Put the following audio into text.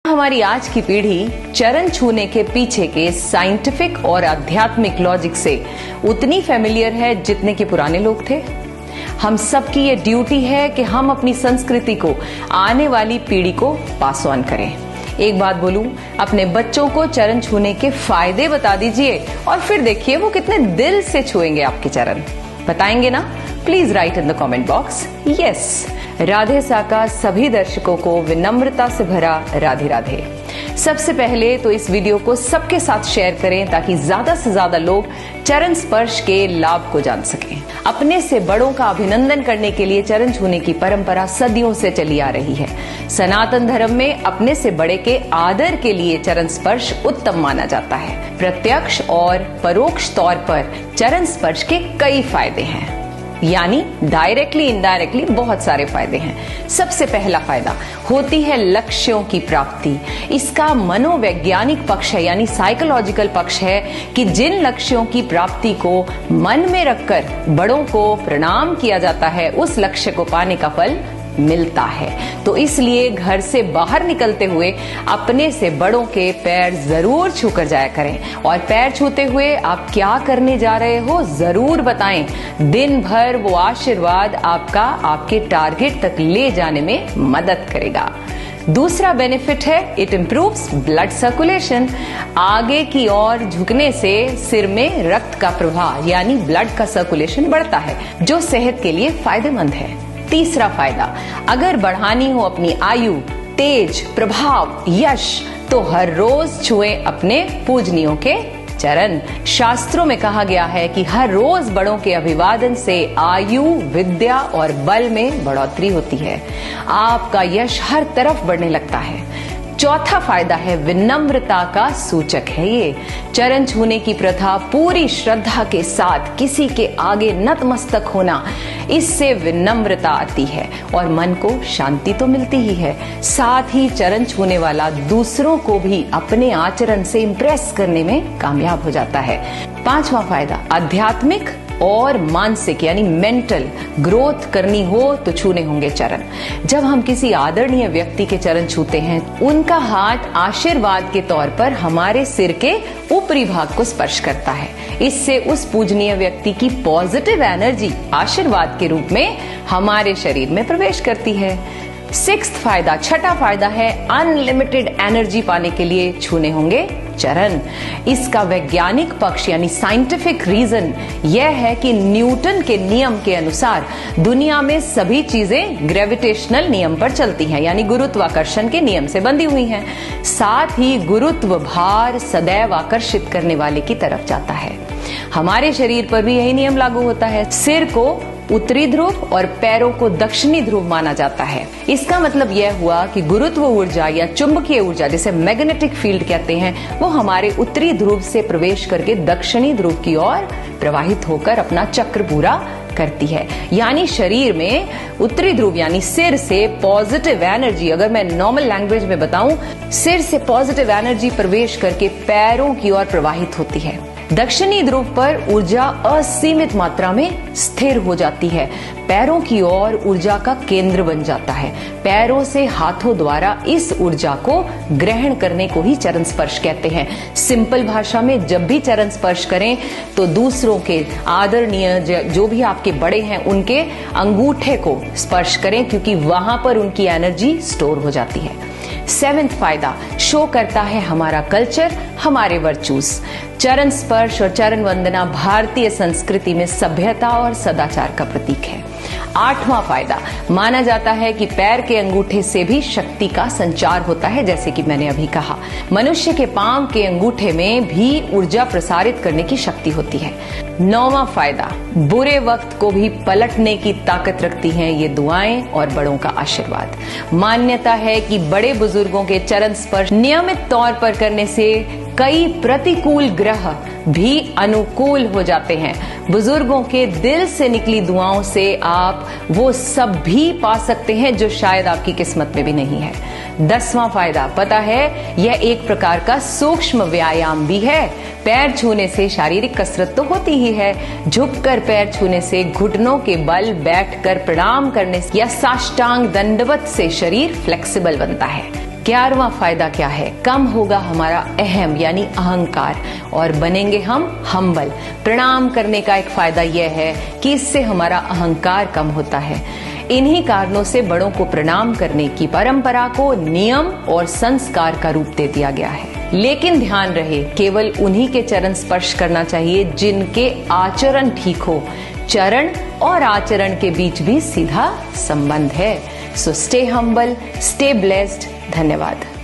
हमारी आज की पीढ़ी चरण छूने के पीछे के साइंटिफिक और आध्यात्मिक लॉजिक से उतनी फेमिलियर है जितने के पुराने लोग थे। हम सबकी ये ड्यूटी है कि हम अपनी संस्कृति को आने वाली पीढ़ी को पास ऑन करें। एक बात बोलूं, अपने बच्चों को चरण छूने के फायदे बता दीजिए और फिर देखिए वो कितने दिल से छुएंगे आपके चरण। बताएंगे ना? Please write in the comment box yes. Radhe साका सभी दर्शकों को विनम्रता से भरा राधे राधे। सबसे पहले तो इस वीडियो को सबके साथ शेयर करें ताकि ज्यादा से ज्यादा लोग चरण स्पर्श के लाभ को जान सकें। अपने से बड़ों का अभिनंदन करने के लिए चरण छूने की परंपरा सदियों से चली आ रही है। सनातन धर्म में अपने से बड़े के आदर के लिए चरण स्पर्श उत्तम माना जाता है। प्रत्यक्ष और परोक्ष तौर पर चरण स्पर्श के कई फायदे हैं, यानी डायरेक्टली इनडायरेक्टली बहुत सारे फायदे हैं। सबसे पहला फायदा होती है लक्ष्यों की प्राप्ति। इसका मनोवैज्ञानिक पक्ष है, यानी साइकोलॉजिकल पक्ष है कि जिन लक्ष्यों की प्राप्ति को मन में रखकर बड़ों को प्रणाम किया जाता है उस लक्ष्य को पाने का फल मिलता है। तो इसलिए घर से बाहर निकलते हुए अपने से बड़ों के पैर जरूर छूकर जाया करें और पैर छूते हुए आप क्या करने जा रहे हो जरूर बताएं। दिन भर वो आशीर्वाद आपका आपके टारगेट तक ले जाने में मदद करेगा। दूसरा बेनिफिट है इट इम्प्रूव्स ब्लड सर्कुलेशन। आगे की ओर झुकने से सिर में रक्त का प्रवाह यानी ब्लड का सर्कुलेशन बढ़ता है, जो सेहत के लिए फायदेमंद है। तीसरा फायदा, अगर बढ़ानी हो अपनी आयु, तेज, प्रभाव, यश, तो हर रोज छुएं अपने पूजनियों के चरण। शास्त्रों में कहा गया है कि हर रोज बड़ों के अभिवादन से आयु, विद्या और बल में बढ़ोतरी होती है। आपका यश हर तरफ बढ़ने लगता है। चौथा फायदा है विनम्रता का सूचक है ये। चरण छूने की प्रथा पूरी श्रद्धा के साथ किसी के आगे नतमस्तक होना, इससे विनम्रता आती है और मन को शांति तो मिलती ही है। साथ ही चरण छूने वाला दूसरों को भी अपने आचरण से इंप्रेस करने में कामयाब हो जाता है। पांचवा फायदा आध्यात्मिक और मानसिक यानी मेंटल ग्रोथ करनी हो तो छूने होंगे चरण। जब हम किसी आदरणीय व्यक्ति के चरण छूते हैं, उनका हाथ आशीर्वाद के तौर पर हमारे सिर के ऊपरी भाग को स्पर्श करता है। इससे उस पूजनीय व्यक्ति की पॉजिटिव एनर्जी आशीर्वाद के रूप में हमारे शरीर में प्रवेश करती है। छठा फायदा है अनलिमिटेड एनर्जी पाने के लिए छूने होंगे चरण। इसका वैज्ञानिक पक्ष यानी साइंटिफिक रीजन यह है कि न्यूटन के नियम के अनुसार दुनिया में सभी चीजें ग्रेविटेशनल नियम पर चलती हैं, यानी गुरुत्वाकर्षण के नियम से बंधी हुई हैं। साथ ही गुरुत्व भार सदैव आकर्षित करने वाले की तरफ जाता है। हमारे शरीर पर भी यही नियम लागू होता है। सिर को उत्तरी ध्रुव और पैरों को दक्षिणी ध्रुव माना जाता है। इसका मतलब यह हुआ कि गुरुत्व ऊर्जा या चुंबकीय ऊर्जा जिसे मैग्नेटिक फील्ड कहते हैं, वो हमारे उत्तरी ध्रुव से प्रवेश करके दक्षिणी ध्रुव की ओर प्रवाहित होकर अपना चक्र पूरा करती है। यानी शरीर में उत्तरी ध्रुव यानी सिर से पॉजिटिव एनर्जी, अगर मैं नॉर्मल लैंग्वेज में बताऊं, सिर से पॉजिटिव एनर्जी प्रवेश करके पैरों की ओर प्रवाहित होती है। दक्षिणी ध्रुव पर ऊर्जा असीमित मात्रा में स्थिर हो जाती है। पैरों की ओर ऊर्जा का केंद्र बन जाता है। पैरों से हाथों द्वारा इस ऊर्जा को ग्रहण करने को ही चरण स्पर्श कहते हैं। सिंपल भाषा में जब भी चरण स्पर्श करें तो दूसरों के आदरणीय जो भी आपके बड़े हैं उनके अंगूठे को स्पर्श करें, क्योंकि वहां पर उनकी एनर्जी स्टोर हो जाती है। 7वां फायदा शो करता है हमारा कल्चर, हमारे वर्चूज। चरण स्पर्श और चरण वंदना भारतीय संस्कृति में सभ्यता और सदाचार का प्रतीक है। 8वां फायदा माना जाता है कि पैर के अंगूठे से भी शक्ति का संचार होता है, जैसे कि मैंने अभी कहा। मनुष्य के पांव के अंगूठे में भी ऊर्जा प्रसारित करने की शक्ति होती है। 9वां फायदा बुरे वक्त को भी पलटने की ताकत रखती हैं ये दुआएं और बड़ों का आशीर्वाद। मान्यता है कि बड़े बुजुर्गों के चरण स्पर्श नियमित तौर पर करने से कई प्रतिकूल ग्रह भी अनुकूल हो जाते हैं। बुजुर्गों के दिल से निकली दुआओं से आप वो सब भी पा सकते हैं जो शायद आपकी किस्मत में भी नहीं है। 10वां फायदा पता है, यह एक प्रकार का सूक्ष्म व्यायाम भी है। पैर छूने से शारीरिक कसरत तो होती ही है, झुककर पैर छूने से, घुटनों के बल बैठकर प्रणाम करने से या साष्टांग दंडवत से शरीर फ्लेक्सिबल बनता है। 11वां फायदा क्या है? कम होगा हमारा अहम यानी अहंकार और बनेंगे हम हम्बल। प्रणाम करने का एक फायदा यह है कि इससे हमारा अहंकार कम होता है। इन्हीं कारणों से बड़ों को प्रणाम करने की परंपरा को नियम और संस्कार का रूप दे दिया गया है। लेकिन ध्यान रहे, केवल उन्हीं के चरण स्पर्श करना चाहिए जिनके आचरण ठीक हो। चरण और आचरण के बीच भी सीधा संबंध है। So stay humble, stay blessed. धन्यवाद।